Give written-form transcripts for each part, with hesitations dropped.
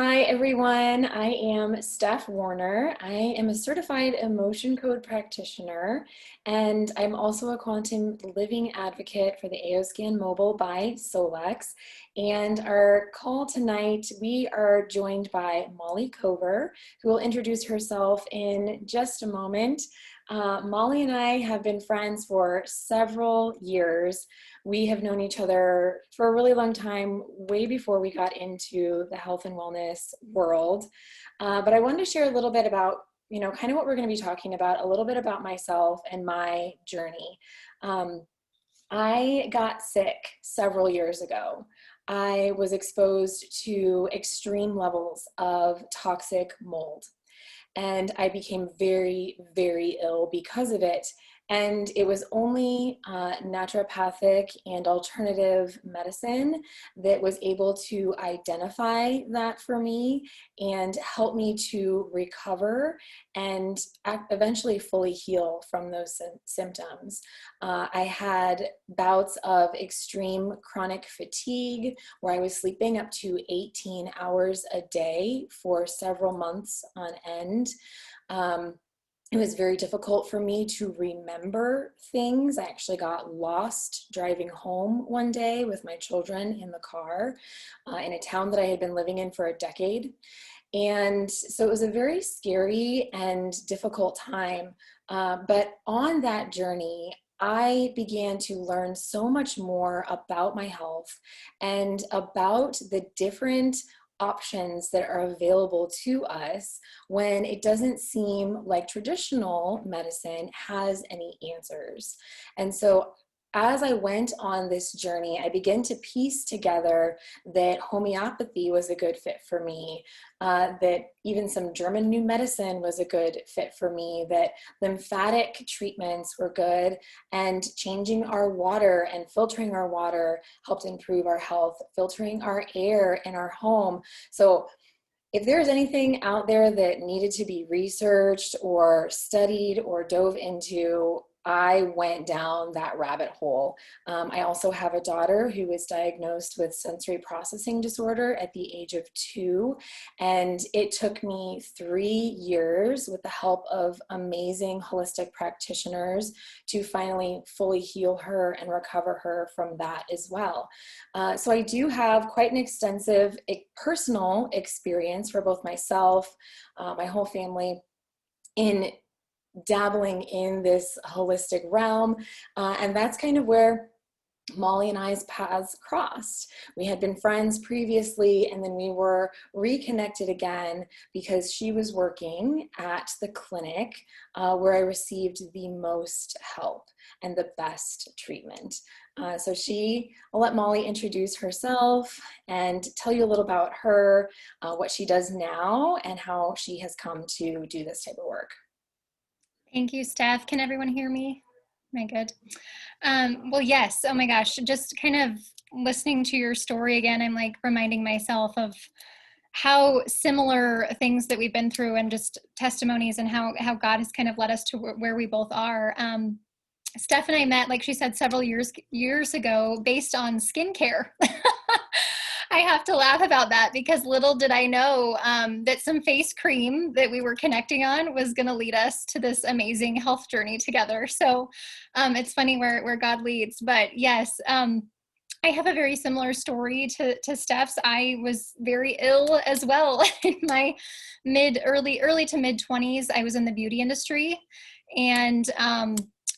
Hi, everyone. I am Steph Warner. I am a certified emotion code practitioner, and I'm also a quantum living advocate for the AOScan Mobile by Solex. And our call tonight, we are joined by Molly Cover, who will introduce herself in just a moment. Molly and I have been friends for several years. We have known each other for a really long time, way before we got into the health and wellness world. But I wanted to share a little bit about, kind of what we're going to be talking about, a little bit about myself and my journey. Um, I got sick several years ago. I was exposed to extreme levels of toxic mold, and I became very, very ill because of it. And it was only naturopathic and alternative medicine that was able to identify that for me and help me to recover and eventually fully heal from those symptoms. I had bouts of extreme chronic fatigue where I was sleeping up to 18 hours a day for several months on end. Um, it was very difficult for me to remember things. I actually got lost driving home one day with my children in the car in a town that I had been living in for a decade. And so it was a very scary and difficult time. But on that journey, I began to learn so much more about my health and about the different options that are available to us when it doesn't seem like traditional medicine has any answers. And so as I went on this journey, I began to piece together that homeopathy was a good fit for me, that even some German new medicine was a good fit for me, that lymphatic treatments were good, and changing our water and filtering our water helped improve our health, filtering our air in our home. So if there's anything out there that needed to be researched or studied or dove into, I went down that rabbit hole. I also have a daughter who was diagnosed with sensory processing disorder at the age of 2, and it took me 3 years with the help of amazing holistic practitioners to finally fully heal her and recover her from that as well. So I do have quite an extensive personal experience for both myself, my whole family, in dabbling in this holistic realm. And that's kind of where Molly and I's paths crossed. We had been friends previously, and then we were reconnected again because she was working at the clinic where I received the most help and the best treatment. I'll let Molly introduce herself and tell you a little about her, what she does now, and how she has come to do this type of work. Thank you, Steph. Can everyone hear me? Am I good? Well, yes. Oh my gosh. Just kind of listening to your story again, I'm like reminding myself of how similar things that we've been through and just testimonies and how God has kind of led us to where we both are. Steph and I met, like she said, several years ago based on skincare. I have to laugh about that because little did I know that some face cream that we were connecting on was going to lead us to this amazing health journey together. So it's funny where God leads. But yes, I have a very similar story to Steph's. I was very ill as well in my early to mid 20s. I was in the beauty industry, and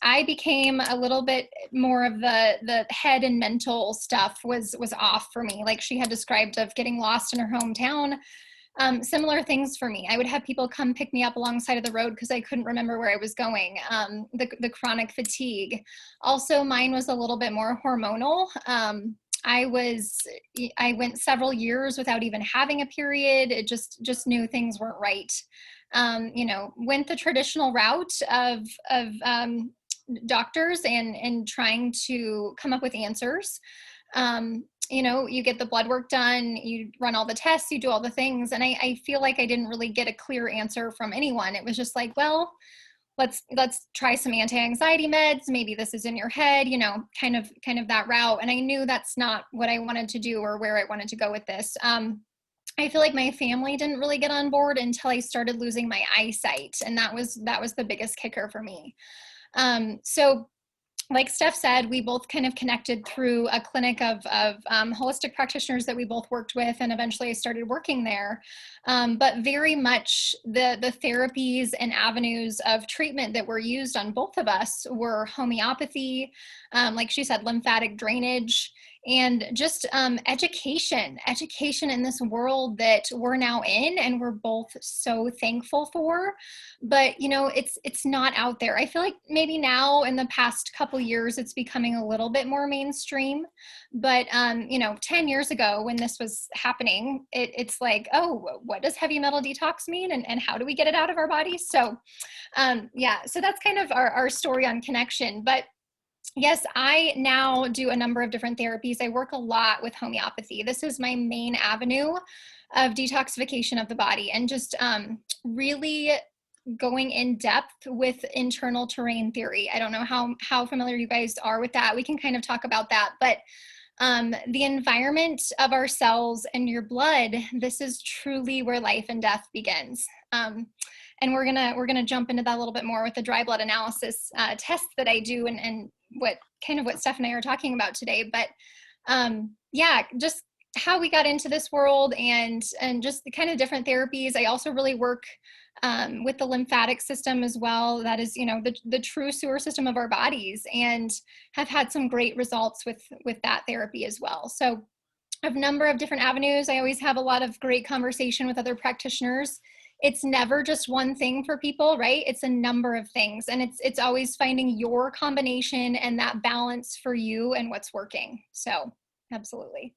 I became a little bit more of the head and mental stuff was off for me. Like she had described of getting lost in her hometown. Similar things for me. I would have people come pick me up alongside of the road because I couldn't remember where I was going. The chronic fatigue. Also, mine was a little bit more hormonal. I went several years without even having a period. It just knew things weren't right. Went the traditional route of doctors and trying to come up with answers. You get the blood work done, you run all the tests, you do all the things. And I feel like I didn't really get a clear answer from anyone. It was just like, well, let's try some anti-anxiety meds. Maybe this is in your head, kind of that route. And I knew that's not what I wanted to do or where I wanted to go with this. I feel like my family didn't really get on board until I started losing my eyesight. And that was the biggest kicker for me. So like Steph said, we both kind of connected through a clinic of holistic practitioners that we both worked with, and eventually I started working there. But very much the therapies and avenues of treatment that were used on both of us were homeopathy, like she said, lymphatic drainage, and just education in this world that we're now in, and we're both so thankful for. But it's not out there. I feel like maybe now in the past couple years it's becoming a little bit more mainstream, but 10 years ago when this was happening, it's like, oh, what does heavy metal detox mean, and how do we get it out of our bodies? So so that's kind of our story on connection. But yes, I now do a number of different therapies. I work a lot with homeopathy. This is my main avenue of detoxification of the body, and just really going in depth with internal terrain theory. I don't know how familiar you guys are with that. We can kind of talk about that, but the environment of our cells and your blood, this is truly where life and death begins. And we're gonna jump into that a little bit more with the dry blood analysis test that I do, and what Steph and I are talking about today. But just how we got into this world, and just the kind of different therapies. I also really work with the lymphatic system as well. That is, the true sewer system of our bodies, and have had some great results with that therapy as well. So I have a number of different avenues. I always have a lot of great conversation with other practitioners. It's never just one thing for people, right? It's a number of things, and it's always finding your combination and that balance for you and what's working. So absolutely.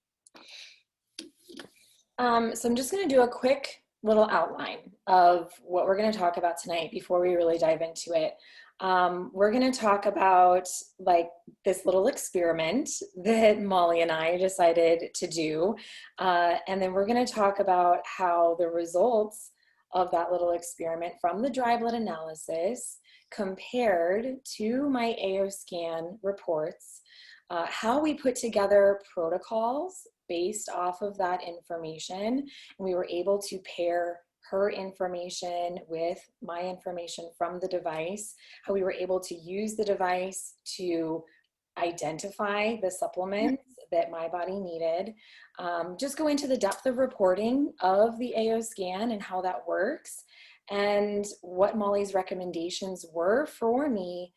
So I'm just going to do a quick little outline of what we're going to talk about tonight before we really dive into it. We're going to talk about like this little experiment that Molly and I decided to do. And then we're going to talk about how the results of that little experiment from the dry blood analysis compared to my AO scan reports, how we put together protocols based off of that information. And we were able to pair her information with my information from the device, how we were able to use the device to identify the supplements that my body needed, just go into the depth of reporting of the AO scan and how that works, and what Molly's recommendations were for me,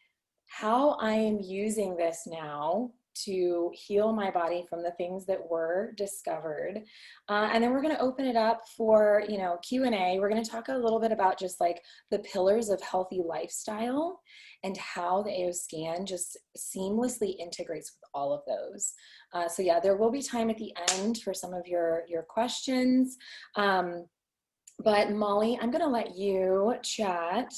how I am using this now to heal my body from the things that were discovered. And then we're going to open it up for, Q&A. We're going to talk a little bit about just like the pillars of healthy lifestyle and how the AO scan just seamlessly integrates with all of those. So yeah, there will be time at the end for some of your questions. But Molly, I'm going to let you chat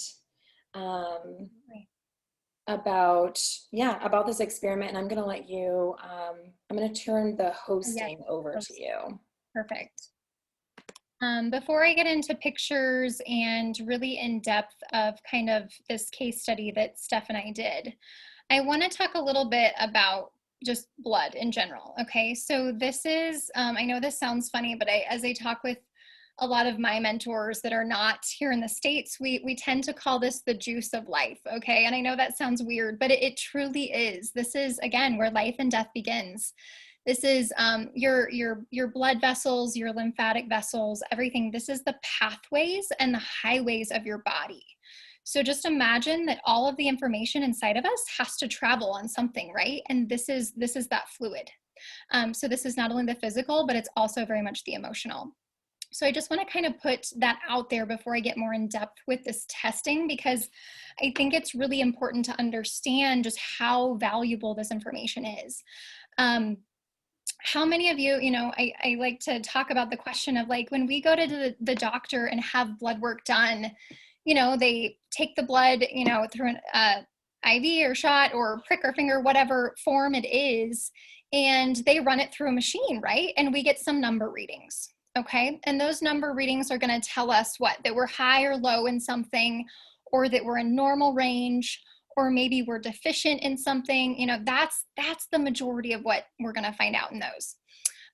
about this experiment, and I'm going to let you, I'm going to turn the hosting over to you. Perfect. Before I get into pictures and really in depth of kind of this case study that Steph and I did, I want to talk a little bit about just blood in general. Okay, so this is, I know this sounds funny, but as I talk with a lot of my mentors that are not here in the States, we tend to call this the juice of life. Okay, and I know that sounds weird, but it truly is. This is, again, where life and death begins. This is your blood vessels, your lymphatic vessels, everything. This is the pathways and the highways of your body. So just imagine that all of the information inside of us has to travel on something, right? And this is that fluid. So this is not only the physical, but it's also very much the emotional. So I just want to kind of put that out there before I get more in depth with this testing, because I think it's really important to understand just how valuable this information is. How many of you, I like to talk about the question of like, when we go to the doctor and have blood work done, they take the blood, through an IV or shot or prick or finger, whatever form it is, and they run it through a machine, right? And we get some number readings. Okay. And those number readings are going to tell us that we're high or low in something, or that we're in normal range, or maybe we're deficient in something. That's the majority of what we're going to find out in those.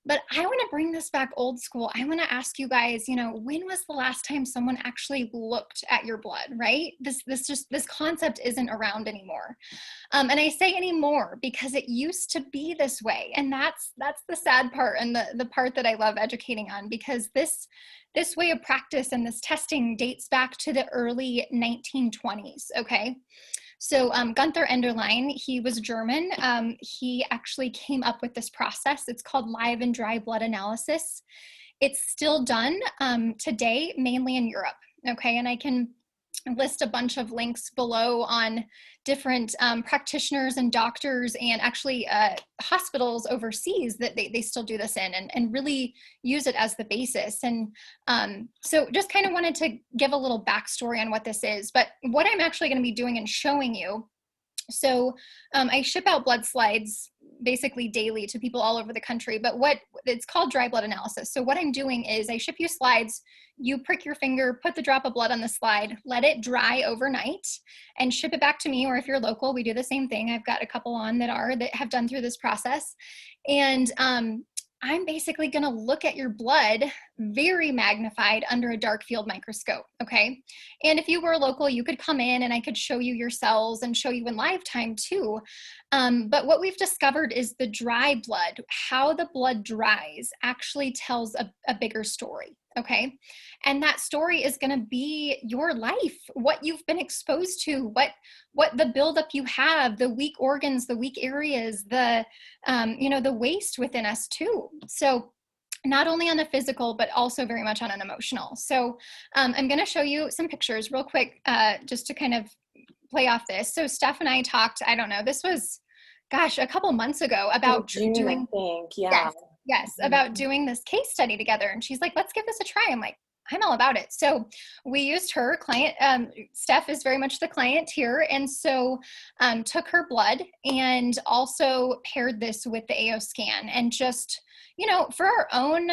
But I want to bring this back old school. I want to ask you guys, when was the last time someone actually looked at your blood, right? This concept isn't around anymore. And I say anymore because it used to be this way. And that's the sad part, and the part that I love educating on, because this way of practice and this testing dates back to the early 1920s. Okay. So Gunther Enderlein, he was German. He actually came up with this process. It's called live and dry blood analysis. It's still done today, mainly in Europe. Okay, and I can list a bunch of links below on different practitioners and doctors, and actually hospitals overseas that they still do this in, and really use it as the basis. And so just kind of wanted to give a little backstory on what this is, but what I'm actually going to be doing and showing you. So I ship out blood slides basically daily to people all over the country, but it's called dry blood analysis. So what I'm doing is I ship you slides, you prick your finger, put the drop of blood on the slide, let it dry overnight, and ship it back to me. Or if you're local, we do the same thing. I've got a couple on that have done through this process. And I'm basically going to look at your blood very magnified under a dark field microscope. Okay. And if you were local, you could come in and I could show you your cells and show you in live time too. But what we've discovered is the dry blood, how the blood dries, actually tells a bigger story. Okay. And that story is going to be your life, what you've been exposed to, what the buildup you have, the weak organs, the weak areas, the waste within us too. So not only on the physical, but also very much on an emotional. So I'm going to show you some pictures real quick, just to kind of play off this. So Steph and I talked, I don't know, this was, gosh, a couple months ago about June, doing, I think. Yeah. yes, about doing this case study together. And she's like, let's give this a try. I'm like, I'm all about it. So we used her client. Steph is very much the client here. And so took her blood and also paired this with the AO scan, and just, for our own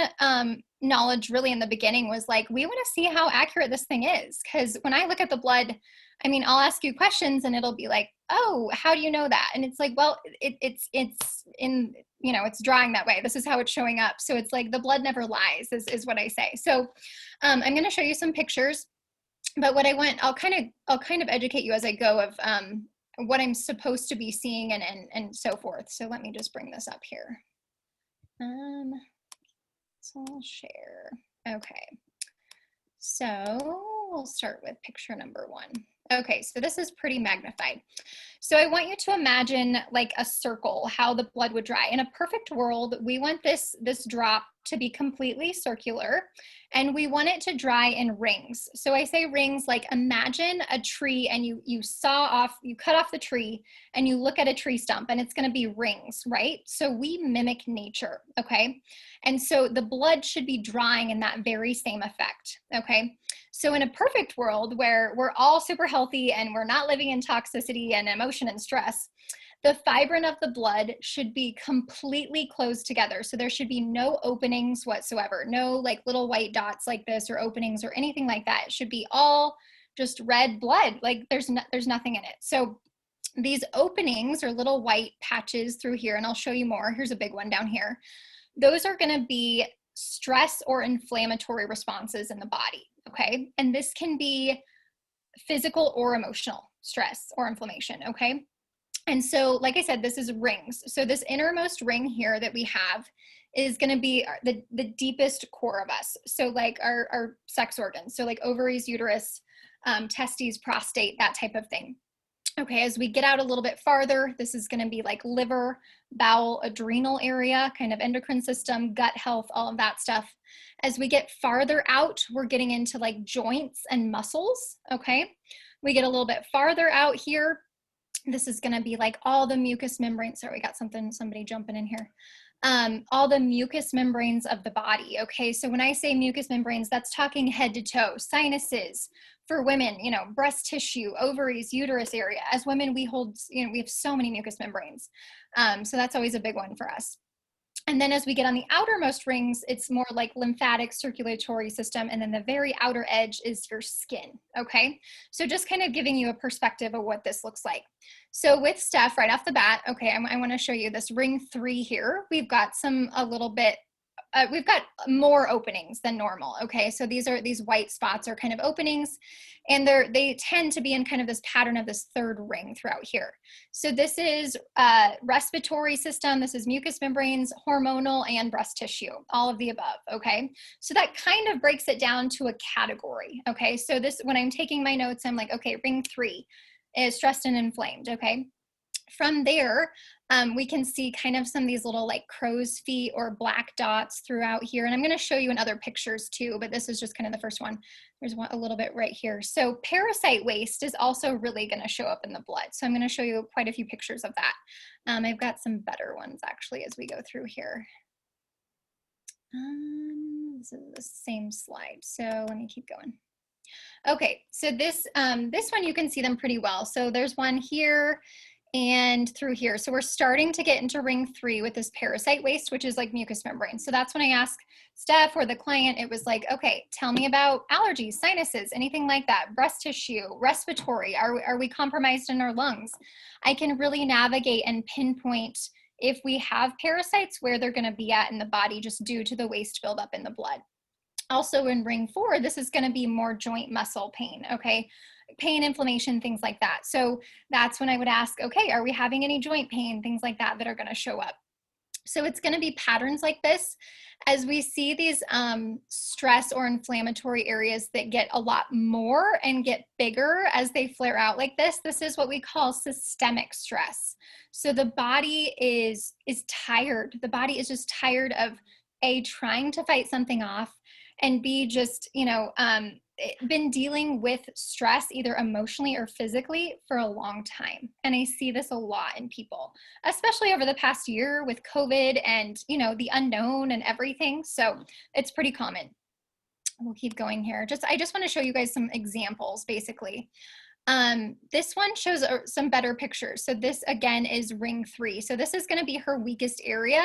knowledge really in the beginning was like, we want to see how accurate this thing is. Because when I look at the blood, I mean, I'll ask you questions and it'll be like, oh, how do you know that? And it's like, well, it's in, it's drawing that way. This is how it's showing up. So it's like the blood never lies is what I say. So I'm going to show you some pictures, but what I'll kind of educate you as I go of what I'm supposed to be seeing and so forth. So let me just bring this up here. So I'll share. Okay. So we'll start with picture number 1. Okay, so this is pretty magnified. So I want you to imagine like a circle, how the blood would dry. In a perfect world, we want this drop to be completely circular, and we want it to dry in rings. So I say rings, like imagine a tree and you cut off the tree and you look at a tree stump and it's going to be rings, right? So we mimic nature, okay? And so the blood should be drying in that very same effect, okay? So in a perfect world where we're all super healthy and we're not living in toxicity and emotion and stress, the fibrin of the blood should be completely closed together. So there should be no openings whatsoever, no like little white dots like this or openings or anything like that. It should be all just red blood. Like there's nothing in it. So these openings or little white patches through here, and I'll show you more. Here's a big one down here. Those are going to be stress or inflammatory responses in the body. Okay. And this can be physical or emotional stress or inflammation. Okay. And so, like I said, this is rings. So this innermost ring here that we have is going to be the deepest core of us. So like our sex organs. So like ovaries, uterus, testes, prostate, that type of thing. Okay, as we get out a little bit farther, this is going to be like liver, bowel, adrenal area, kind of endocrine system, gut health, all of that stuff. As we get farther out, we're getting into like joints and muscles. Okay, we get a little bit farther out here. This is going to be like all the mucous membranes. Sorry, we got somebody jumping in here. All the mucous membranes of the body. Okay, so when I say mucous membranes, that's talking head to toe, sinuses. For women, breast tissue, ovaries, uterus area. As women, we hold, we have so many mucous membranes. So that's always a big one for us. And then as we get on the outermost rings, it's more like lymphatic circulatory system. And then the very outer edge is your skin. Okay. So just kind of giving you a perspective of what this looks like. So with Steph right off the bat, okay, I want to show you this ring 3 here. We've got a little bit we've got more openings than normal. Okay, so these white spots are kind of openings, and they tend to be in kind of this pattern of this third ring throughout here. So this is respiratory system, this is mucous membranes, hormonal, and breast tissue, all of the above. Okay, so that kind of breaks it down to a category. Okay, so this, when I'm taking my notes, I'm like, okay, ring 3 is stressed and inflamed. Okay, from there, we can see kind of some of these little like crow's feet or black dots throughout here. And I'm going to show you in other pictures too, but this is just kind of the first one. There's one a little bit right here. So parasite waste is also really going to show up in the blood. So I'm going to show you quite a few pictures of that. I've got some better ones actually as we go through here. This is the same slide. So let me keep going. Okay, so this one you can see them pretty well. So there's one here and through here. So we're starting to get into ring 3 with this parasite waste, which is like mucous membrane. So that's when I ask Steph or the client, it was like, okay, tell me about allergies, sinuses, anything like that, breast tissue, respiratory, are we compromised in our lungs? I can really navigate and pinpoint if we have parasites, where they're gonna be at in the body just due to the waste buildup in the blood. Also in ring 4, this is going to be more joint muscle pain, okay? Pain, inflammation, things like that. So that's when I would ask, okay, are we having any joint pain, things like that are going to show up. So it's going to be patterns like this. As we see these stress or inflammatory areas that get a lot more and get bigger as they flare out like this is what we call systemic stress. So the body is tired. The body is just tired of A, trying to fight something off, and B, just, been dealing with stress either emotionally or physically for a long time. And I see this a lot in people, especially over the past year with COVID and, the unknown and everything. So it's pretty common. We'll keep going here. I just want to show you guys some examples, basically. This one shows some better pictures. So this again is ring 3. So this is going to be her weakest area,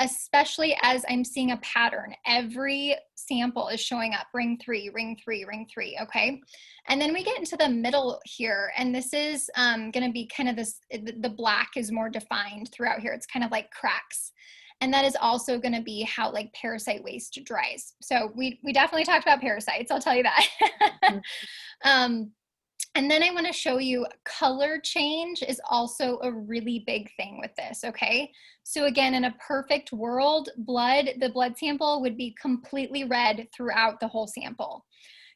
especially as I'm seeing a pattern. Every sample is showing up ring 3, ring 3, ring 3. Okay. And then we get into the middle here, and this is going to be kind of this, the black is more defined throughout here. It's kind of like cracks. And that is also going to be how like parasite waste dries. So we definitely talked about parasites, I'll tell you that. And then I want to show you color change is also a really big thing with this, okay? So again, in a perfect world, the blood sample would be completely red throughout the whole sample.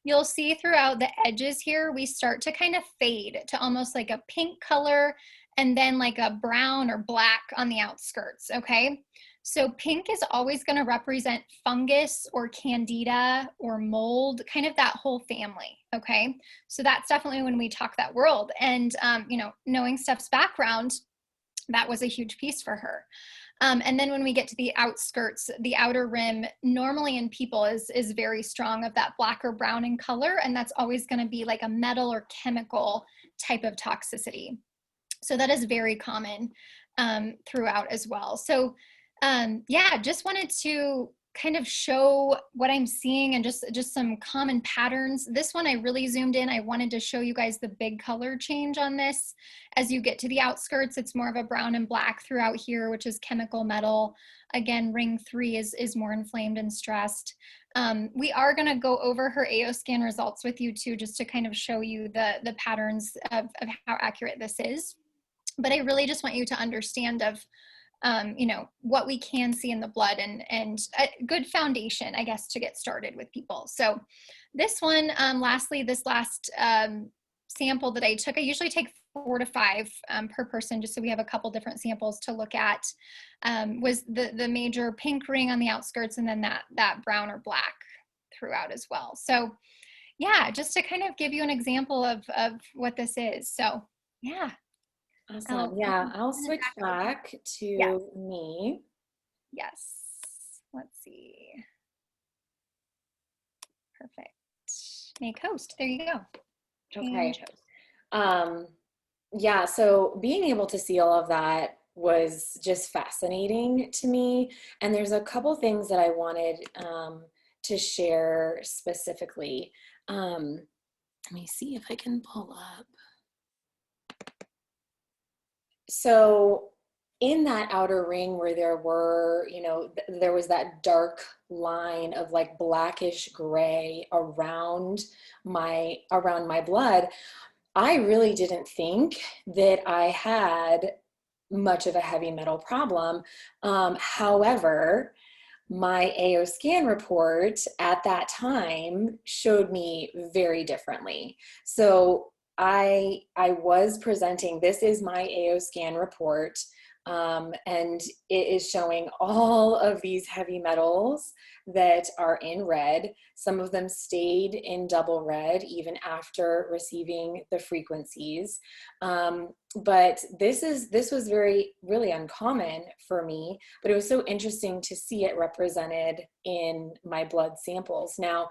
You'll see throughout the edges here, we start to kind of fade to almost like a pink color, and then like a brown or black on the outskirts, okay? So pink is always going to represent fungus or candida or mold, kind of that whole family, okay? So that's definitely when we talk that world. And, knowing Steph's background, that was a huge piece for her. And then when we get to the outskirts, the outer rim normally in people is very strong of that black or brown in color, and that's always going to be like a metal or chemical type of toxicity. So that is very common throughout as well. So just wanted to kind of show what I'm seeing and just some common patterns. This one I really zoomed in. I wanted to show you guys the big color change on this. As you get to the outskirts, it's more of a brown and black throughout here, which is chemical metal. Again, ring 3 is more inflamed and stressed. We are going to go over her AO scan results with you too, just to kind of show you the patterns of how accurate this is. But I really just want you to understand of what we can see in the blood and a good foundation, I guess, to get started with people. So this one, lastly, this last sample that I took, I usually take 4 to 5 per person, just so we have a couple different samples to look at, was the major pink ring on the outskirts, and then that brown or black throughout as well. So yeah, just to kind of give you an example of what this is. So yeah. Awesome. Yeah, I'll switch back Yes. to me. Yes. Let's see. Perfect. Make host. There you go. Change Okay. host. Yeah, so being able to see all of that was just fascinating to me. And there's a couple things that I wanted to share specifically. Let me see if I can pull up. So in that outer ring where there were, there was that dark line of like blackish gray around my blood, I really didn't think that I had much of a heavy metal problem. However, my AO scan report at that time showed me very differently. So I was presenting, this is my AO scan report, and it is showing all of these heavy metals that are in red. Some of them stayed in double red even after receiving the frequencies. But this was really uncommon for me, but it was so interesting to see it represented in my blood samples. Now,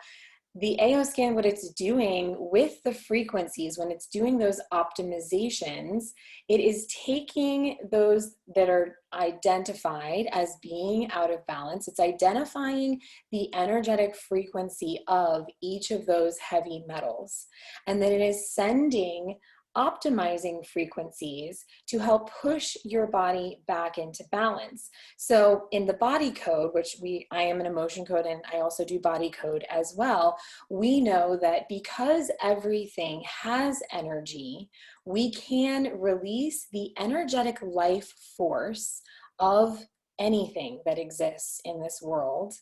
the AO scan, what it's doing with the frequencies, when it's doing those optimizations, it is taking those that are identified as being out of balance. It's identifying the energetic frequency of each of those heavy metals. And then it is sending optimizing frequencies to help push your body back into balance. So in the body code, which I am an emotion code and I also do body code as well, we know that because everything has energy, we can release the energetic life force of anything that exists in this world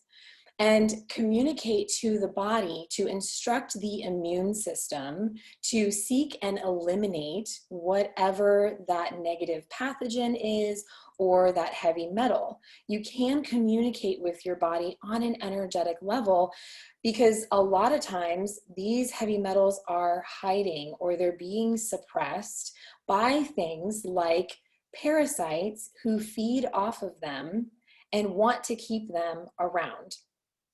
and communicate to the body to instruct the immune system to seek and eliminate whatever that negative pathogen is or that heavy metal. You can communicate with your body on an energetic level, because a lot of times these heavy metals are hiding or they're being suppressed by things like parasites who feed off of them and want to keep them around.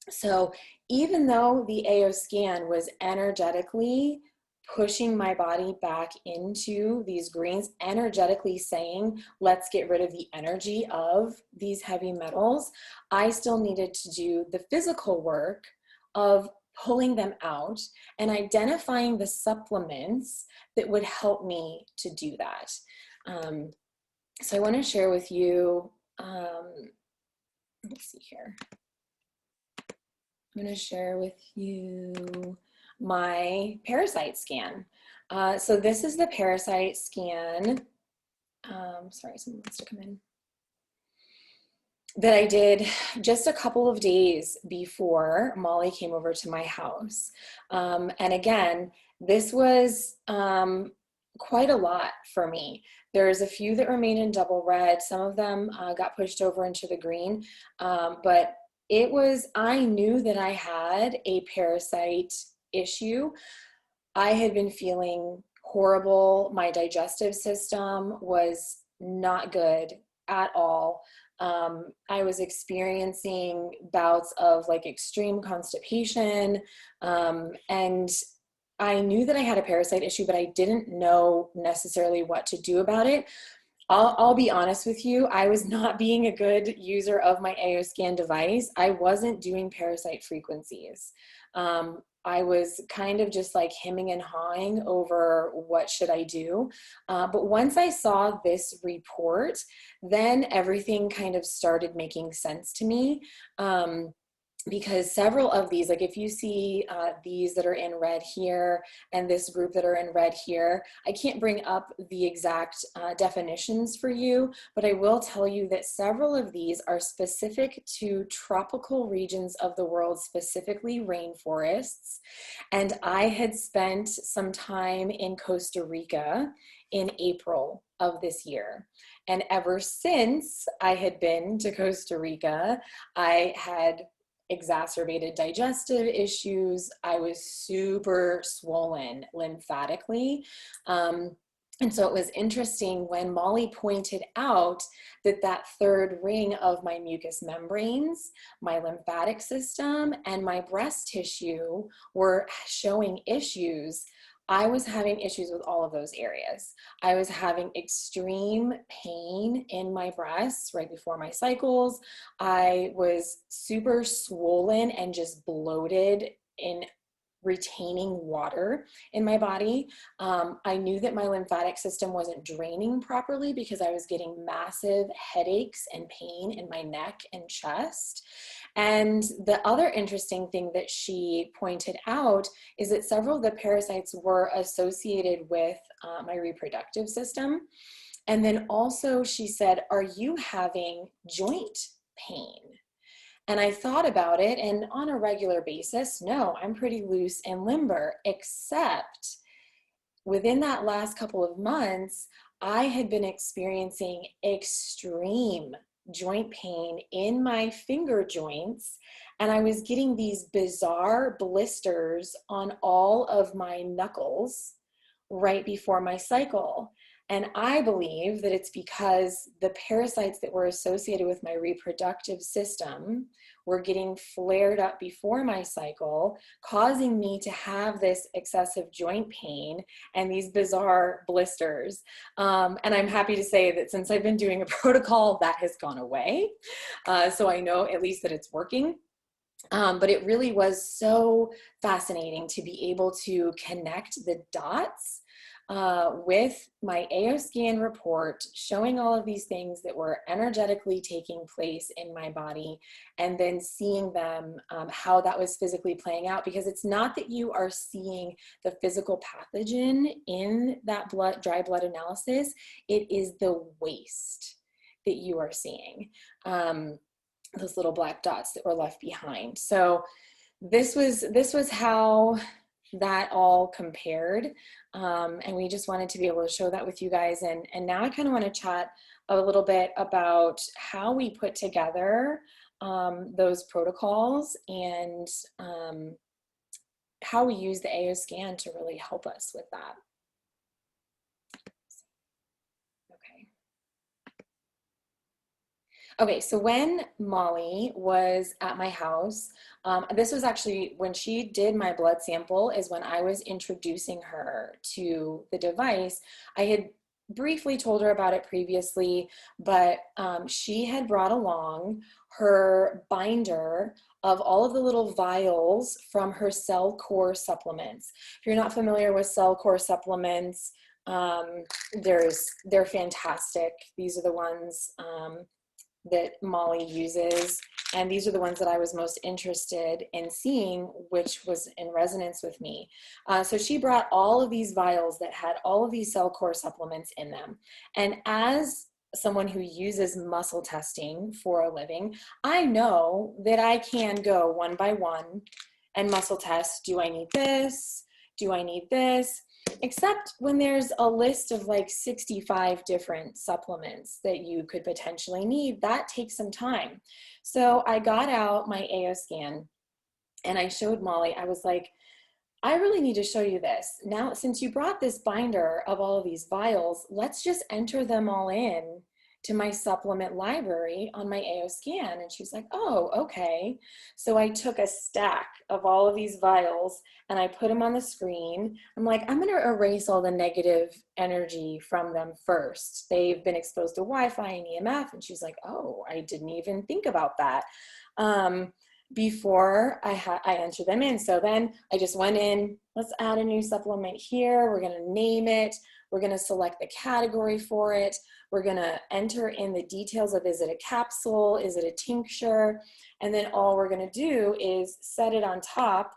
So even though the AO scan was energetically pushing my body back into these greens, energetically saying, let's get rid of the energy of these heavy metals, I still needed to do the physical work of pulling them out and identifying the supplements that would help me to do that. So I want to share with you, let's see here. I'm going to share with you my parasite scan. So this is the parasite scan. Sorry, someone wants to come in. That I did just a couple of days before Molly came over to my house. And again, this was quite a lot for me. There's a few that remain in double red. Some of them got pushed over into the green, but I knew that I had a parasite issue. I had been feeling horrible. My digestive system was not good at all. I was experiencing bouts of like extreme constipation, and I knew that I had a parasite issue, but I didn't know necessarily what to do about it. I'll be honest with you, I was not being a good user of my AO scan device. I wasn't doing parasite frequencies. I was kind of just like hemming and hawing over what should I do. But once I saw this report, then everything kind of started making sense to me. Because several of these, like if you see these that are in red here and this group that are in red here, I can't bring up the exact definitions for you, but I will tell you that several of these are specific to tropical regions of the world, specifically rainforests. And I had spent some time in Costa Rica in April of this year. And ever since I had been to Costa Rica, I had exacerbated digestive issues. I was super swollen lymphatically. And so it was interesting when Molly pointed out that that third ring of my mucous membranes, my lymphatic system, and my breast tissue were showing issues. I was having issues with all of those areas. I was having extreme pain in my breasts right before my cycles. I was super swollen and just bloated in retaining water in my body. I knew that my lymphatic system wasn't draining properly because I was getting massive headaches and pain in my neck and chest. And the other interesting thing that she pointed out is that several of the parasites were associated with my reproductive system. And then also she said, are you having joint pain? And I thought about it, and on a regular basis, no, I'm pretty loose and limber, except within that last couple of months, I had been experiencing extreme joint pain in my finger joints, and I was getting these bizarre blisters on all of my knuckles right before my cycle. And I believe that it's because the parasites that were associated with my reproductive system were getting flared up before my cycle, causing me to have this excessive joint pain and these bizarre blisters. And I'm happy to say that since I've been doing a protocol, that has gone away. So I know at least that it's working. But it really was so fascinating to be able to connect the dots with my AO scan report, showing all of these things that were energetically taking place in my body, and then seeing them, how that was physically playing out, because it's not that you are seeing the physical pathogen in that dry blood analysis, it is the waste that you are seeing. Those little black dots that were left behind. So this was how that all compared. And we just wanted to be able to show that with you guys. And now I kind of want to chat a little bit about how we put together those protocols and how we use the AO scan to really help us with that. Okay, so when Molly was at my house, this was actually when she did my blood sample, is when I was introducing her to the device. I had briefly told her about it previously, but she had brought along her binder of all of the little vials from her Cell Core supplements. If you're not familiar with Cell Core supplements, they're fantastic. These are the ones that Molly uses, and these are the ones that I was most interested in seeing, which was in resonance with me. So she brought all of these vials that had all of these Cell Core supplements in them. And as someone who uses muscle testing for a living, I know that I can go one by one and muscle test. Do I need this? Do I need this? Except when there's a list of like 65 different supplements that you could potentially need, that takes some time. So I got out my AO scan and I showed Molly. I was like, I really need to show you this. Now, since you brought this binder of all of these vials, let's just enter them all in to my supplement library on my AO scan. And she was like, oh, okay. So I took a stack of all of these vials and I put them on the screen. I'm like, I'm going to erase all the negative energy from them first. They've been exposed to Wi-Fi and EMF. And she's like, oh, I didn't even think about that before I enter them in. So then I just went in, let's add a new supplement here. We're going to name it. We're going to select the category for it. We're going to enter in the details of, is it a capsule? Is it a tincture? And then all we're going to do is set it on top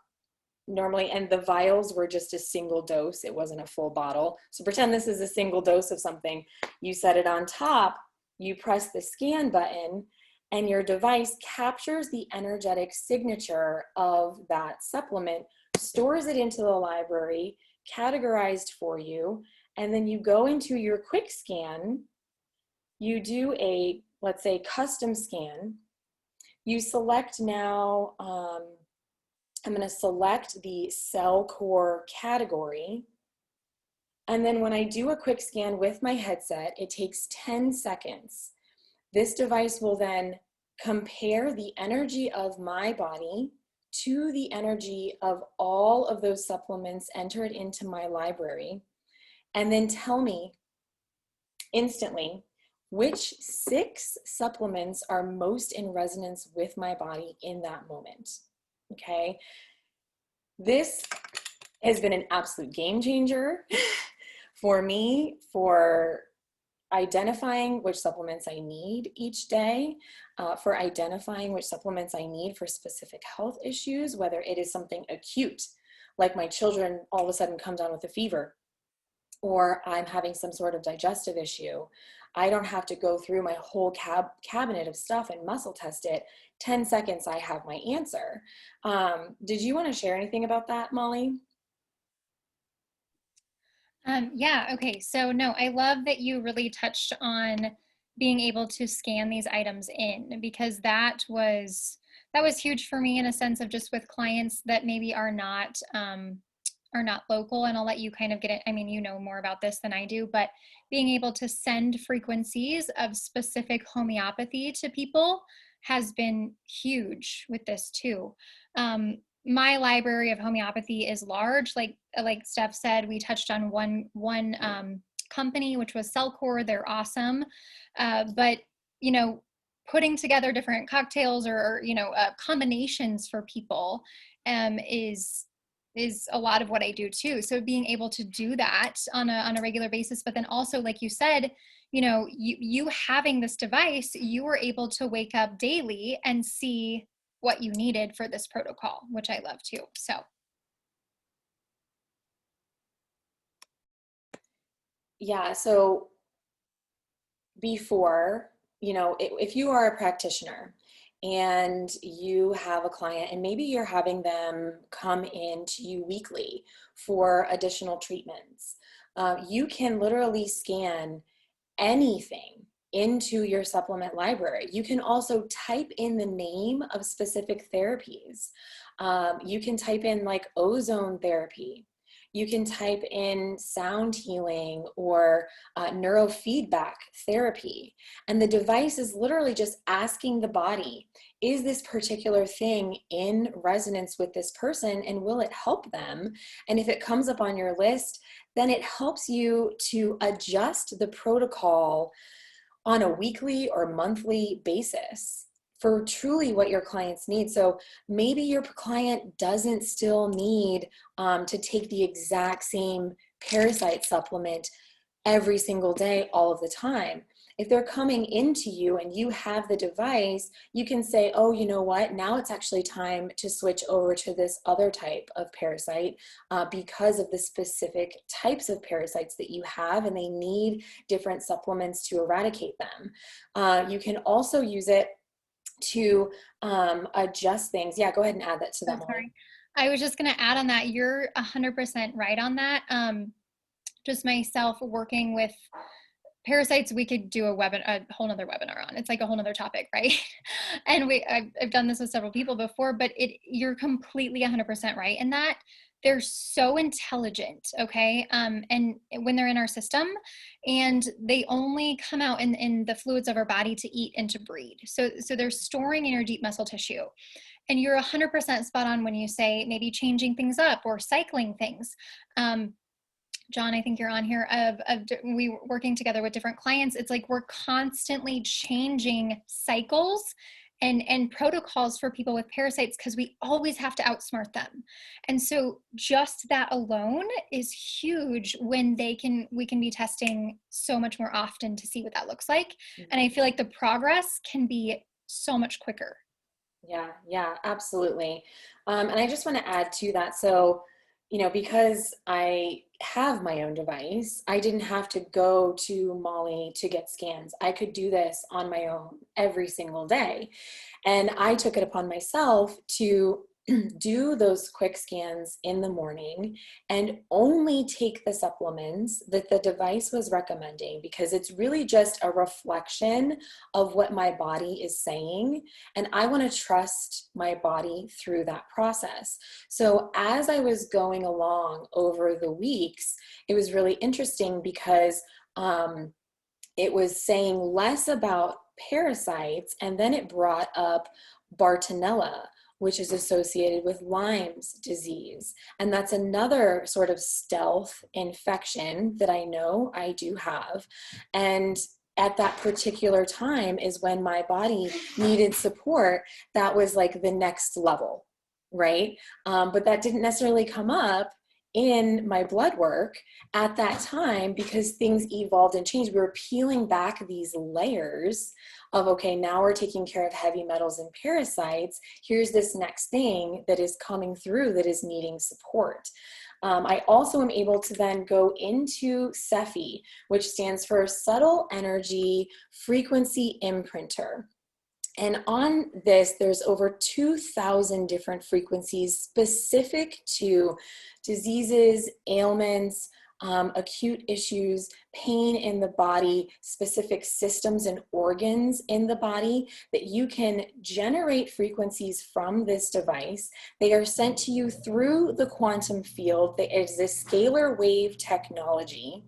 normally. And the vials were just a single dose. It wasn't a full bottle. So pretend this is a single dose of something. You set it on top, you press the scan button, and your device captures the energetic signature of that supplement, stores it into the library, categorized for you, and then you go into your quick scan, you do a, let's say, custom scan. You select now, I'm going to select the Cell Core category. And then when I do a quick scan with my headset, it takes 10 seconds. This device will then compare the energy of my body to the energy of all of those supplements entered into my library, and then tell me instantly which 6 supplements are most in resonance with my body in that moment. Okay. This has been an absolute game changer for me, for identifying which supplements I need each day, for identifying which supplements I need for specific health issues, whether it is something acute, like my children all of a sudden come down with a fever, or I'm having some sort of digestive issue. I don't have to go through my whole cabinet of stuff and muscle test it. 10 seconds, I have my answer. Did you want to share anything about that, Molly? Yeah, okay. So no, I love that you really touched on being able to scan these items in, because that was huge for me in a sense of just with clients that maybe are not local. And I'll let you kind of get it. I mean, you know more about this than I do, but being able to send frequencies of specific homeopathy to people has been huge with this too. My library of homeopathy is large. Like Steph said, we touched on one company, which was Cellcore. They're awesome, but you know, putting together different cocktails or combinations for people is a lot of what I do too. So being able to do that on a regular basis, but then also, like you said, you having this device, you were able to wake up daily and see what you needed for this protocol, which I love too. So Yeah, so before, if you are a practitioner and you have a client and maybe you're having them come in to you weekly for additional treatments, you can literally scan anything into your supplement library. You can also type in the name of specific therapies. You can type in like ozone therapy. You can type in sound healing or neurofeedback therapy. And the device is literally just asking the body, is this particular thing in resonance with this person and will it help them? And if it comes up on your list, then it helps you to adjust the protocol on a weekly or monthly basis for truly what your clients need. So maybe your client doesn't still need to take the exact same parasite supplement every single day, all of the time. If they're coming into you and you have the device, you can say, oh, you know what? Now it's actually time to switch over to this other type of parasite because of the specific types of parasites that you have, and they need different supplements to eradicate them. You can also use it to adjust things. Yeah, go ahead and add that to oh, that, Molly. sorry. I was just going to add on that. You're 100% right on that. Just myself working with parasites, we could do a whole nother webinar on. It's like a whole nother topic, right? And I've done this with several people before, but you're completely 100% right in that. They're so intelligent, okay? And when they're in our system, and they only come out in the fluids of our body to eat and to breed. So they're storing in your deep muscle tissue. And you're 100% spot on when you say maybe changing things up or cycling things. John, I think you're on here, we working together with different clients. It's like we're constantly changing cycles and protocols for people with parasites because we always have to outsmart them. And so just that alone is huge when we can be testing so much more often to see what that looks like. And I feel like the progress can be so much quicker. Yeah, absolutely. And I just want to add to that. So, because I have my own device, I didn't have to go to Molly to get scans. I could do this on my own every single day. And I took it upon myself to do those quick scans in the morning and only take the supplements that the device was recommending, because it's really just a reflection of what my body is saying. And I want to trust my body through that process. So as I was going along over the weeks, it was really interesting because it was saying less about parasites, and then it brought up Bartonella, which is associated with Lyme's disease. And that's another sort of stealth infection that I know I do have. And at that particular time is when my body needed support. That was like the next level, right? But that didn't necessarily come up in my blood work at that time, because things evolved and changed. We were peeling back these layers of, okay, now we're taking care of heavy metals and parasites. Here's this next thing that is coming through that is needing support. I also am able to then go into Cephi, which stands for Subtle Energy Frequency Imprinter. And on this, there's over 2,000 different frequencies specific to diseases, ailments, acute issues, pain in the body, specific systems and organs in the body, that you can generate frequencies from this device. They are sent to you through the quantum field. It is a scalar wave technology.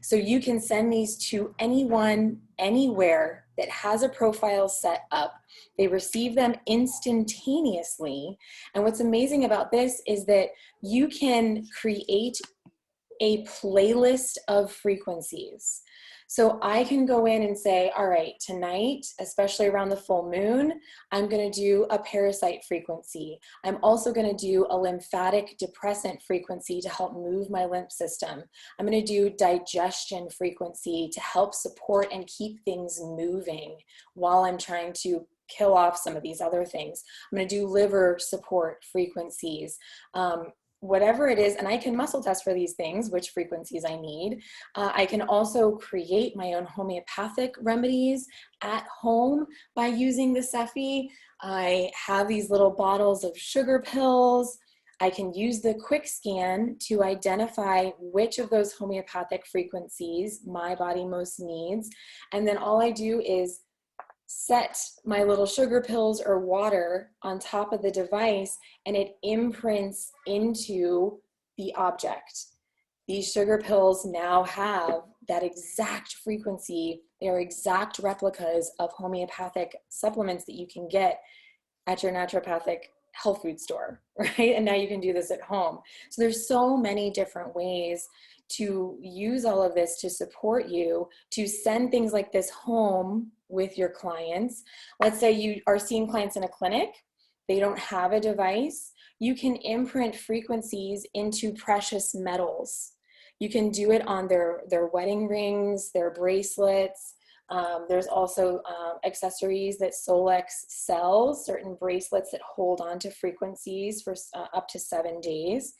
So you can send these to anyone, anywhere that has a profile set up. They receive them instantaneously. And what's amazing about this is that you can create a playlist of frequencies. So I can go in and say, all right, tonight, especially around the full moon, I'm going to do a parasite frequency. I'm also going to do a lymphatic depressant frequency to help move my lymph system. I'm going to do digestion frequency to help support and keep things moving while I'm trying to kill off some of these other things. I'm going to do liver support frequencies. Whatever it is, and I can muscle test for these things, which frequencies I need. I can also create my own homeopathic remedies at home by using the Cephi. I have these little bottles of sugar pills. I can use the quick scan to identify which of those homeopathic frequencies my body most needs. And then all I do is set my little sugar pills or water on top of the device, and it imprints into the object. These sugar pills now have that exact frequency. They are exact replicas of homeopathic supplements that you can get at your naturopathic health food store, right? And now you can do this at home. So there's so many different ways to use all of this to support you, to send things like this home with your clients. Let's say you are seeing clients in a clinic, they don't have a device. You can imprint frequencies into precious metals. You can do it on their wedding rings, their bracelets. There's also accessories that Solex sells, certain bracelets that hold on to frequencies for up to 7 days.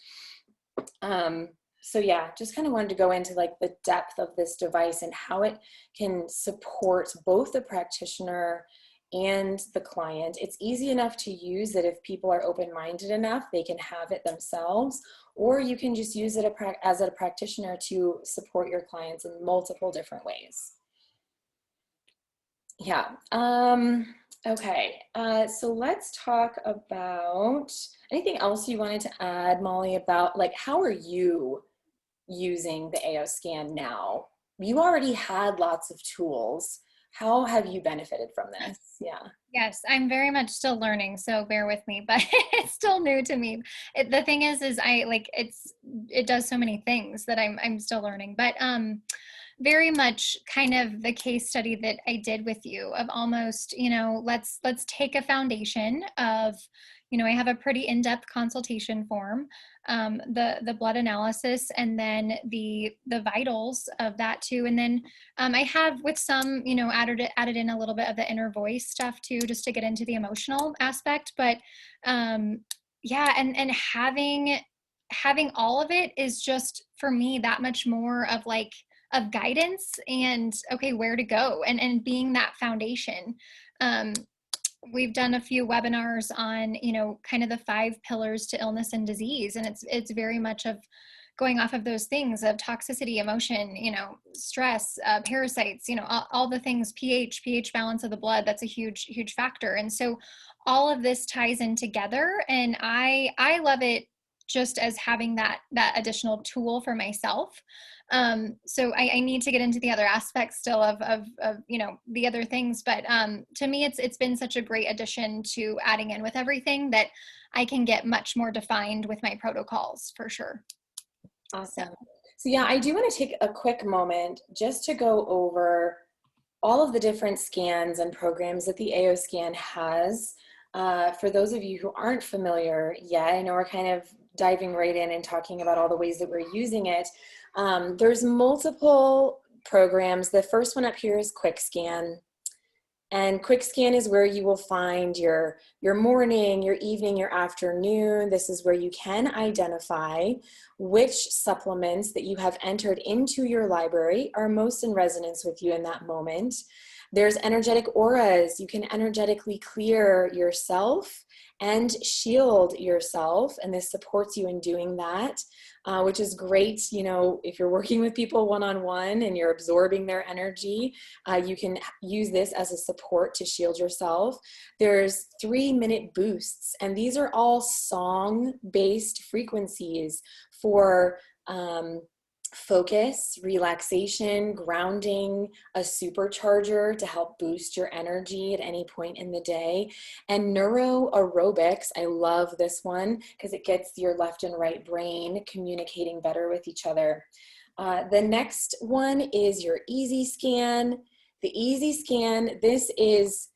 So yeah, just kind of wanted to go into like the depth of this device and how it can support both the practitioner and the client. It's easy enough to use that if people are open-minded enough, they can have it themselves, or you can just use it as a practitioner to support your clients in multiple different ways. Yeah. Okay. So let's talk about anything else you wanted to add, Molly, about like, how are you using the AO scan now? You already had lots of tools. How have you benefited from this? Yeah. Yes, I'm very much still learning, so bear with me, but it's still new to me. The thing is I like it does so many things that I'm still learning, but very much kind of the case study that I did with you of almost, let's take a foundation of, I have a pretty in-depth consultation form, the blood analysis, and then the vitals of that too. And then I have with some, added in a little bit of the inner voice stuff too, just to get into the emotional aspect. But yeah, and having all of it is just for me that much more of like of guidance and okay, where to go and being that foundation. We've done a few webinars on, kind of the 5 pillars to illness and disease. And it's very much of going off of those things of toxicity, emotion, stress, parasites, all the things, pH balance of the blood. That's a huge, huge factor. And so all of this ties in together. And I love it just as having that additional tool for myself. So I need to get into the other aspects still of the other things, but to me it's been such a great addition to adding in with everything that I can get much more defined with my protocols for sure. Awesome. So yeah, I do want to take a quick moment just to go over all of the different scans and programs that the AO scan has. For those of you who aren't familiar yet, I know we're kind of diving right in and talking about all the ways that we're using it, there's multiple programs. The first one up here is Quick Scan. And Quick Scan is where you will find your morning, your evening, your afternoon. This is where you can identify which supplements that you have entered into your library are most in resonance with you in that moment. There's energetic auras. You can energetically clear yourself and shield yourself, and this supports you in doing that, which is great. You know, if you're working with people one-on-one and you're absorbing their energy, you can use this as a support to shield yourself. There's 3-minute boosts, and these are all song-based frequencies for focus, relaxation, grounding, a supercharger to help boost your energy at any point in the day, and neuro aerobics. I love this one because it gets your left and right brain communicating better with each other. The next one is your easy scan. The easy scan, this is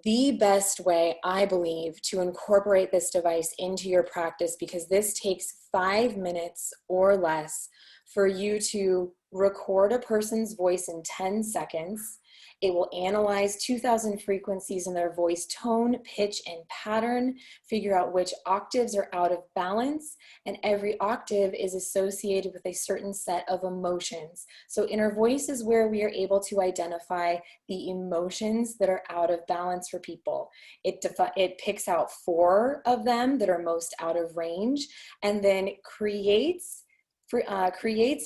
the best way, I believe, to incorporate this device into your practice, because this takes 5 minutes or less for you to record a person's voice in 10 seconds. It will analyze 2,000 frequencies in their voice tone, pitch, and pattern, figure out which octaves are out of balance, and every octave is associated with a certain set of emotions. So inner voice is where we are able to identify the emotions that are out of balance for people. It picks out 4 of them that are most out of range, and then creates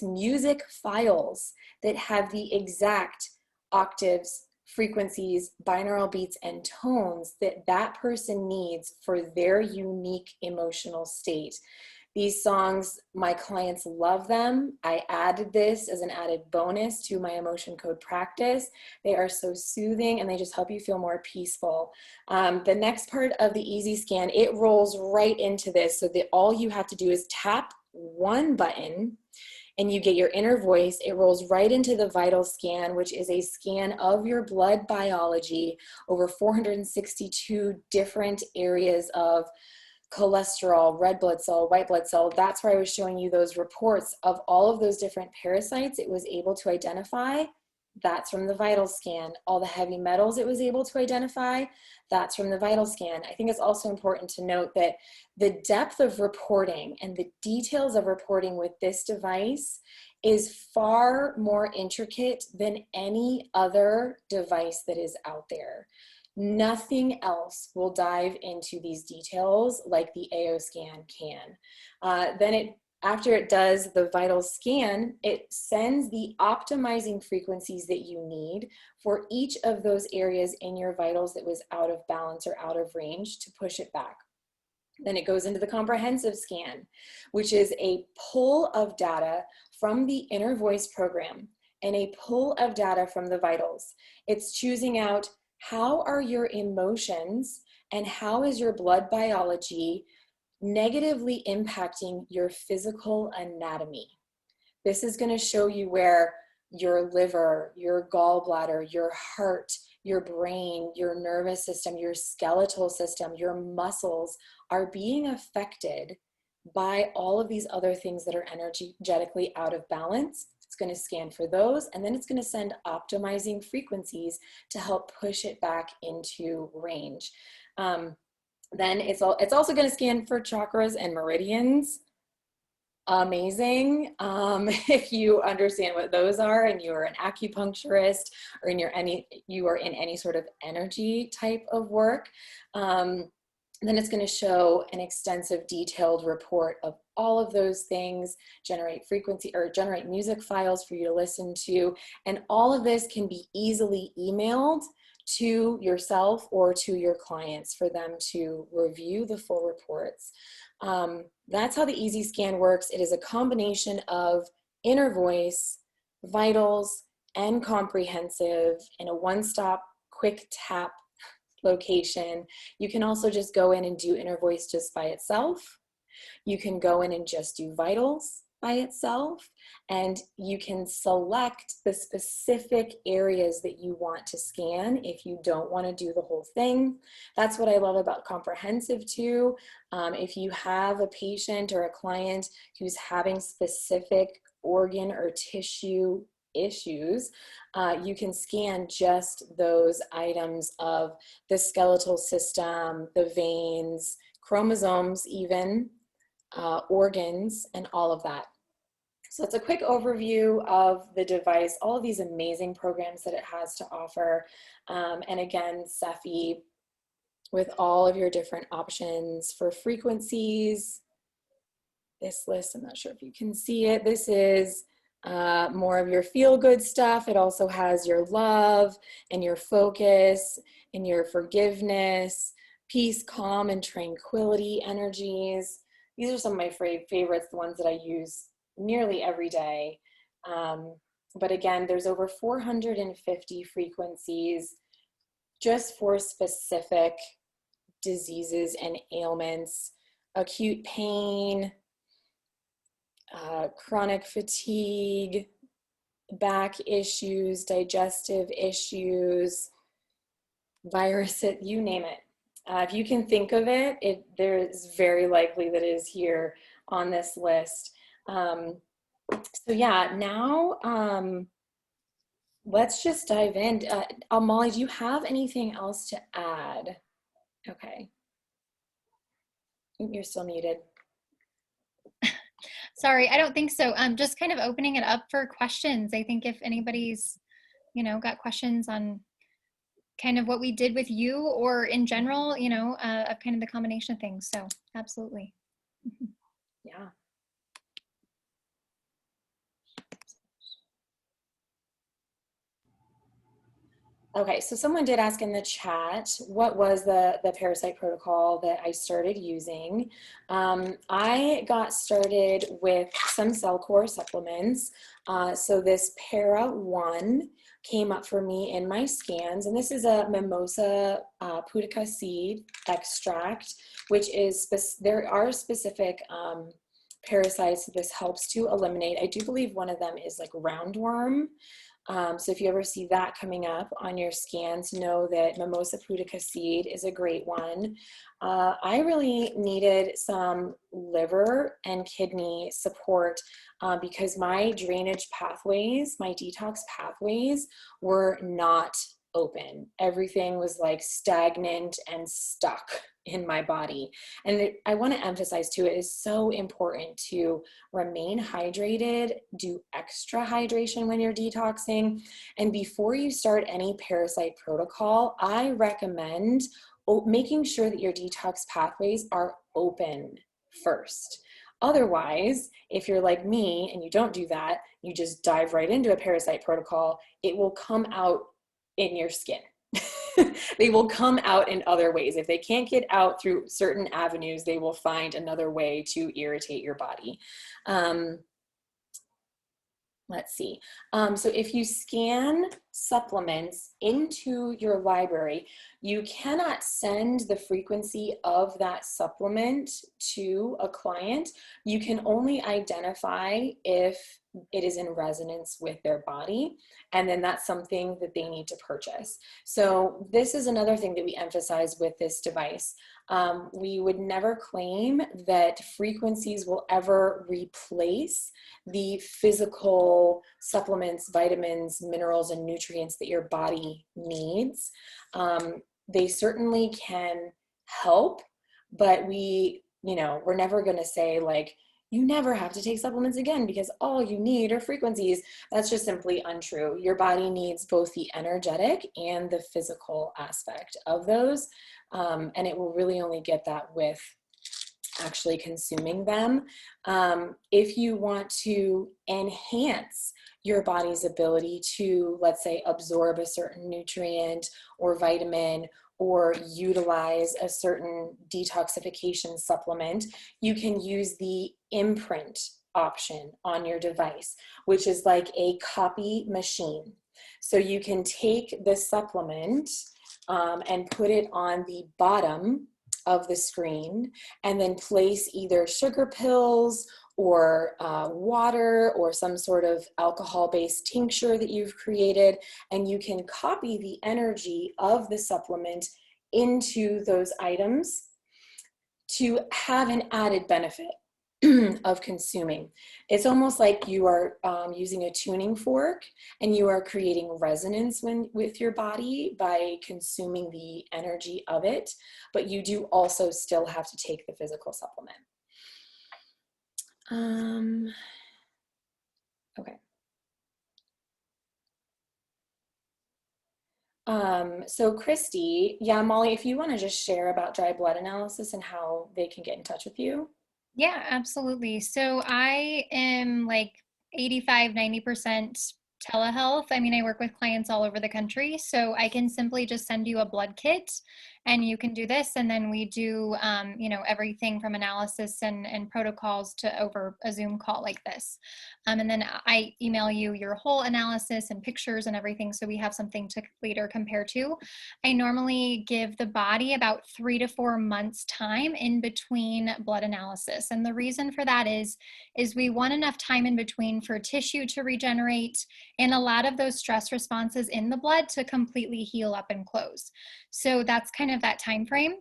music files that have the exact octaves, frequencies, binaural beats, and tones that that person needs for their unique emotional state. These songs, my clients love them. I added this as an added bonus to my emotion code practice. They are so soothing, and they just help you feel more peaceful. The next part of the easy scan, it rolls right into this, so that all you have to do is tap one button and you get your inner voice. It rolls right into the vital scan, which is a scan of your blood biology over 462 different areas of cholesterol, red blood cell, white blood cell. That's where I was showing you those reports of all of those different parasites it was able to identify. That's from the vital scan. All the heavy metals it was able to identify, that's from the vital scan. I think it's also important to note that the depth of reporting and the details of reporting with this device is far more intricate than any other device that is out there. Nothing else will dive into these details like the AO scan can. After it does the vital scan, it sends the optimizing frequencies that you need for each of those areas in your vitals that was out of balance or out of range to push it back. Then it goes into the comprehensive scan, which is a pull of data from the inner voice program and a pull of data from the vitals. It's choosing out how are your emotions and how is your blood biology negatively impacting your physical anatomy. This is going to show you where your liver, your gallbladder, your heart, your brain, your nervous system, your skeletal system, your muscles are being affected by all of these other things that are energetically out of balance. It's going to scan for those, and then it's going to send optimizing frequencies to help push it back into range. Then it's also going to scan for chakras and meridians. Amazing. If you understand what those are and you're an acupuncturist or you are in any sort of energy type of work, then it's going to show an extensive detailed report of all of those things, generate frequency or generate music files for you to listen to. And all of this can be easily emailed to yourself or to your clients for them to review the full reports. That's how the easy scan works. It is a combination of inner voice, vitals, and comprehensive in a one-stop quick tap location. You can also just go in and do inner voice just by itself. You can go in and just do vitals. by itself, and you can select the specific areas that you want to scan if you don't want to do the whole thing. That's what I love about comprehensive too. If you have a patient or a client who's having specific organ or tissue issues, you can scan just those items of the skeletal system, the veins, chromosomes even, organs, and all of that. So it's a quick overview of the device, all of these amazing programs that it has to offer. And again, Cepheid with all of your different options for frequencies. This list, I'm not sure if you can see it. This is more of your feel-good stuff. It also has your love and your focus and your forgiveness, peace, calm, and tranquility energies. These are some of my favorites, the ones that I use nearly every day. But again, there's over 450 frequencies just for specific diseases and ailments, acute pain, chronic fatigue, back issues, digestive issues, virus, you name it. If you can think of it, there's very likely that it is here on this list. So yeah, now let's just dive in. Molly, do you have anything else to add? Okay. You're still muted. Sorry, I don't think so. Just kind of opening it up for questions. I think if anybody's, got questions on kind of what we did with you or in general, of kind of the combination of things. So absolutely. Yeah. Okay, so someone did ask in the chat, what was the Parasite Protocol that I started using? I got started with some cell core supplements. So this Para 1 came up for me in my scans, and this is a mimosa pudica seed extract, which is, there are specific parasites that this helps to eliminate. I do believe one of them is like roundworm. So if you ever see that coming up on your scans, know that mimosa pudica seed is a great one. I really needed some liver and kidney support because my drainage pathways, my detox pathways were not open. Everything was like stagnant and stuck in my body. And I want to emphasize too, it is so important to remain hydrated, do extra hydration when you're detoxing. And before you start any parasite protocol, I recommend making sure that your detox pathways are open first. Otherwise, if you're like me and you don't do that, you just dive right into a parasite protocol, it will come out in your skin. They will come out in other ways. If they can't get out through certain avenues, they will find another way to irritate your body. Let's see. So if you scan supplements into your library, you cannot send the frequency of that supplement to a client. You can only identify if it is in resonance with their body, and then that's something that they need to purchase. So this is another thing that we emphasize with this device. We would never claim that frequencies will ever replace the physical supplements, vitamins, minerals, and nutrients that your body needs. They certainly can help, but we're never going to say like, you never have to take supplements again because all you need are frequencies. That's just simply untrue. Your body needs both the energetic and the physical aspect of those. And it will really only get that with actually consuming them. If you want to enhance your body's ability to, let's say, absorb a certain nutrient or vitamin or utilize a certain detoxification supplement, you can use the Imprint option on your device, which is like a copy machine. So you can take the supplement and put it on the bottom of the screen, and then place either sugar pills or water or some sort of alcohol-based tincture that you've created, and you can copy the energy of the supplement into those items to have an added benefit of consuming. It's almost like you are using a tuning fork and you are creating resonance with your body by consuming the energy of it, but you do also still have to take the physical supplement. Okay. So Christy, yeah, Molly, if you want to just share about dry blood analysis and how they can get in touch with you. Yeah, absolutely. So I am like 85, 90% telehealth. I mean, I work with clients all over the country, so I can simply just send you a blood kit and you can do this. And then we do, everything from analysis and protocols to over a Zoom call like this. And then I email you your whole analysis and pictures and everything, so we have something to later compare to. I normally give the body about 3 to 4 months time in between blood analysis. And the reason for that is we want enough time in between for tissue to regenerate and a lot of those stress responses in the blood to completely heal up and close. So that's kind of that time frame.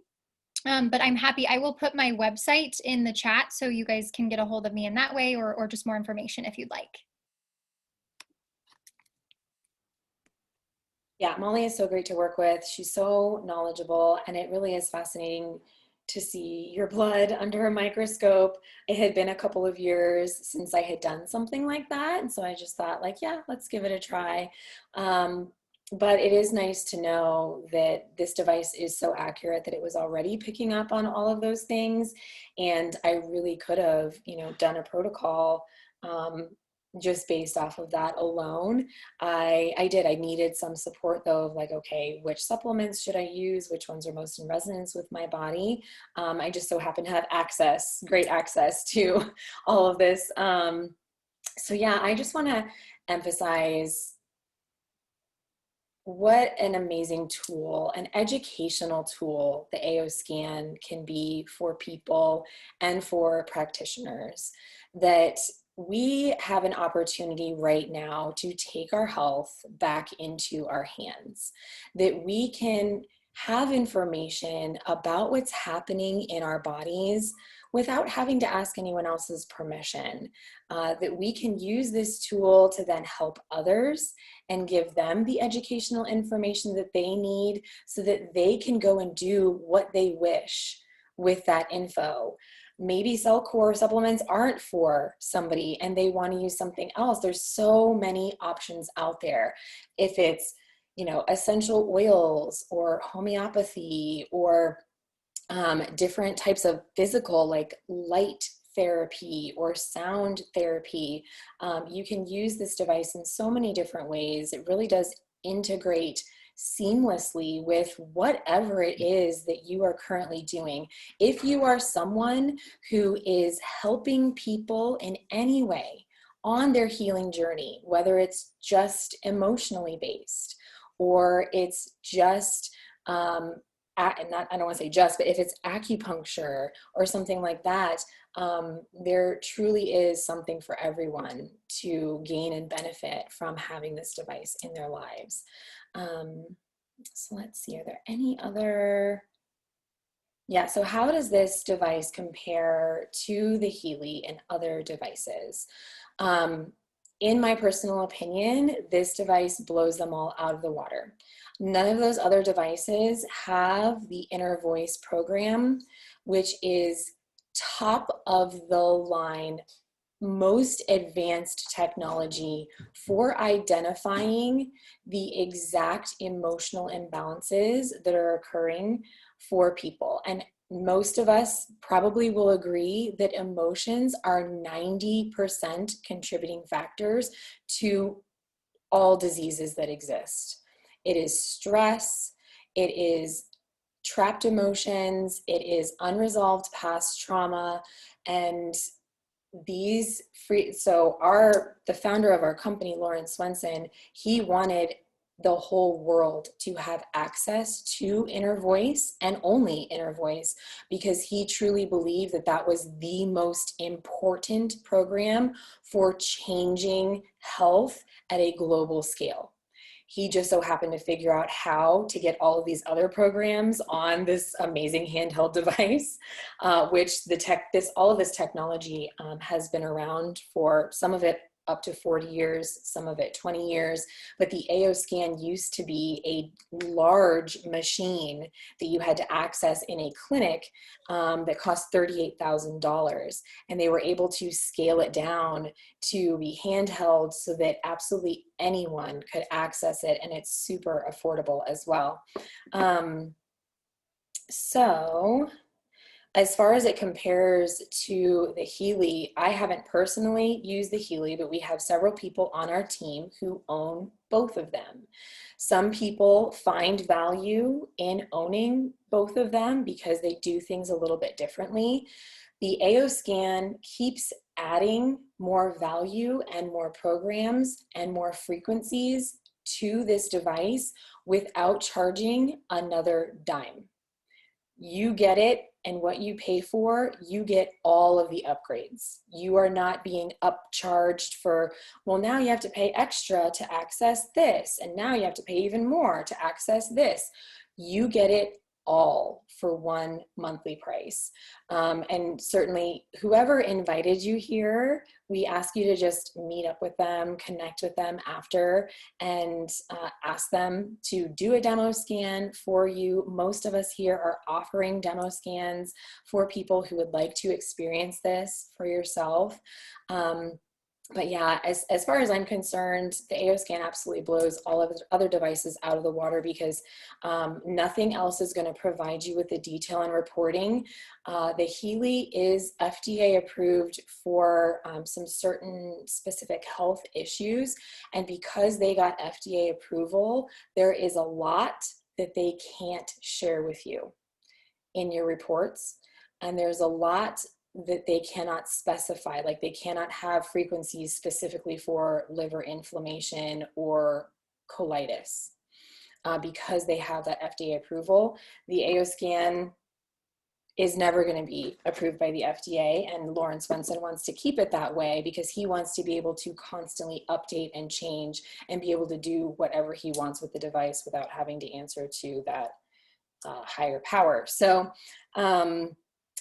But I'm happy. I will put my website in the chat so you guys can get a hold of me in that way, or just more information if you'd like. Yeah, Molly is so great to work with. She's so knowledgeable, and it really is fascinating to see your blood under a microscope. It had been a couple of years since I had done something like that, and so I just thought, like, yeah, let's give it a try. But it is nice to know that this device is so accurate that it was already picking up on all of those things, and I really could have, done a protocol just based off of that alone. I did. I needed some support though of like, okay, which supplements should I use? Which ones are most in resonance with my body? I just so happen to have great access to all of this. So yeah, I just want to emphasize what an amazing tool, an educational tool the AO scan can be for people and for practitioners, that we have an opportunity right now to take our health back into our hands, that we can have information about what's happening in our bodies without having to ask anyone else's permission, that we can use this tool to then help others and give them the educational information that they need so that they can go and do what they wish with that info. Maybe cell core supplements aren't for somebody and they want to use something else. There's so many options out there. If it's, essential oils or homeopathy or different types of physical, like light therapy or sound therapy. You can use this device in so many different ways. It really does integrate seamlessly with whatever it is that you are currently doing. If you are someone who is helping people in any way on their healing journey, whether it's just emotionally based or it's just I don't want to say just, but if it's acupuncture or something like that, there truly is something for everyone to gain and benefit from having this device in their lives. So let's see, are there any other? Yeah, so how does this device compare to the Healy and other devices? In my personal opinion, this device blows them all out of the water. None of those other devices have the inner voice program, which is top of the line, most advanced technology for identifying the exact emotional imbalances that are occurring for people. And most of us probably will agree that emotions are 90% contributing factors to all diseases that exist. It is stress, it is trapped emotions, it is unresolved past trauma, and the founder of our company, Lawrence Swenson, he wanted the whole world to have access to inner voice and only inner voice, because he truly believed that that was the most important program for changing health at a global scale. He just so happened to figure out how to get all of these other programs on this amazing handheld device, which all of this technology has been around for, some of it up to 40 years, some of it 20 years. But the AO scan used to be a large machine that you had to access in a clinic that cost $38,000. And they were able to scale it down to be handheld so that absolutely anyone could access it, and it's super affordable as well. So as far as it compares to the Healy, I haven't personally used the Healy, but we have several people on our team who own both of them. Some people find value in owning both of them because they do things a little bit differently. The AO scan keeps adding more value and more programs and more frequencies to this device without charging another dime. You get it, and what you pay for, you get all of the upgrades. You are not being upcharged for, well, now you have to pay extra to access this, and now you have to pay even more to access this. You get it all for one monthly price. And certainly whoever invited you here, we ask you to just meet up with them, connect with them after, and ask them to do a demo scan for you. Most of us here are offering demo scans for people who would like to experience this for yourself. But yeah, as far as I'm concerned, the AO scan absolutely blows all of the other devices out of the water, because nothing else is going to provide you with the detail and reporting. The Healy is FDA approved for some certain specific health issues. And because they got FDA approval, there is a lot that they can't share with you in your reports. And there's a lot that they cannot specify, like they cannot have frequencies specifically for liver inflammation or colitis because they have that FDA approval. The AO scan is never going to be approved by the FDA, and Lauren Swenson wants to keep it that way because he wants to be able to constantly update and change and be able to do whatever he wants with the device without having to answer to that higher power. So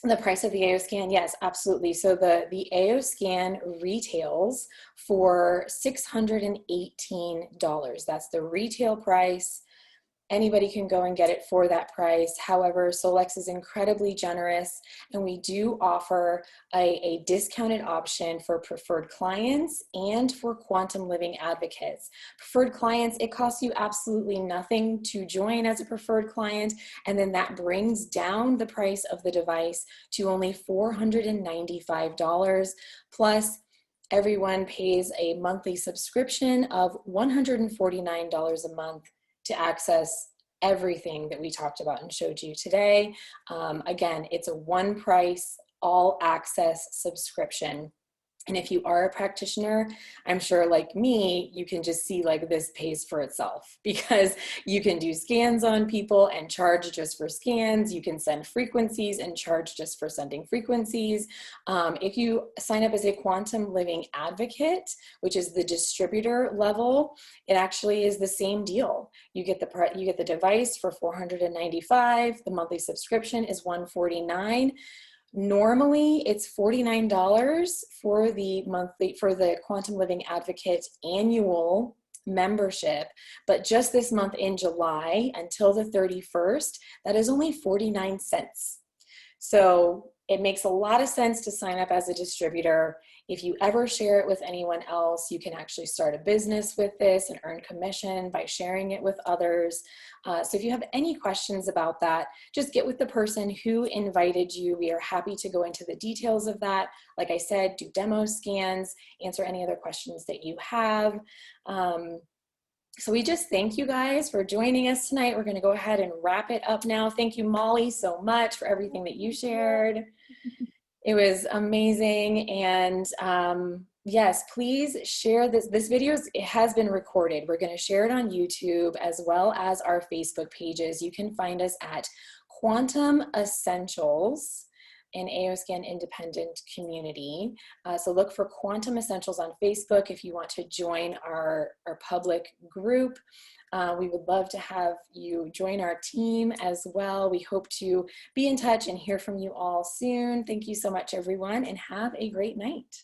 the price of the AO scan, yes, absolutely. So the AO scan retails for $618. That's the retail price. Anybody can go and get it for that price. However, Solex is incredibly generous, and we do offer a discounted option for preferred clients and for quantum living advocates. Preferred clients, it costs you absolutely nothing to join as a preferred client, and then that brings down the price of the device to only $495, plus everyone pays a monthly subscription of $149 a month to access everything that we talked about and showed you today. Again, it's a one price, all access subscription. And if you are a practitioner, I'm sure like me, you can just see like this pays for itself, because you can do scans on people and charge just for scans. You can send frequencies and charge just for sending frequencies. If you sign up as a quantum living advocate, which is the distributor level, it actually is the same deal. You get the device for $495. The monthly subscription is $149. Normally it's $49 for the Quantum Living Advocate annual membership, but just this month in July until the 31st, that is only 49 cents. So it makes a lot of sense to sign up as a distributor. If you ever share it with anyone else, you can actually start a business with this and earn commission by sharing it with others. So if you have any questions about that, just get with the person who invited you. We are happy to go into the details of that. Like I said, do demo scans, answer any other questions that you have. So we just thank you guys for joining us tonight. We're going to go ahead and wrap it up now. Thank you, Molly, so much for everything that you shared. It was amazing. And Yes, please share this. This video it has been recorded. We're going to share it on YouTube as well as our Facebook pages. You can find us at Quantum Essentials, an AOScan independent community. So look for Quantum Essentials on Facebook if you want to join our public group. We would love to have you join our team as well. We hope to be in touch and hear from you all soon. Thank you so much, everyone, and have a great night.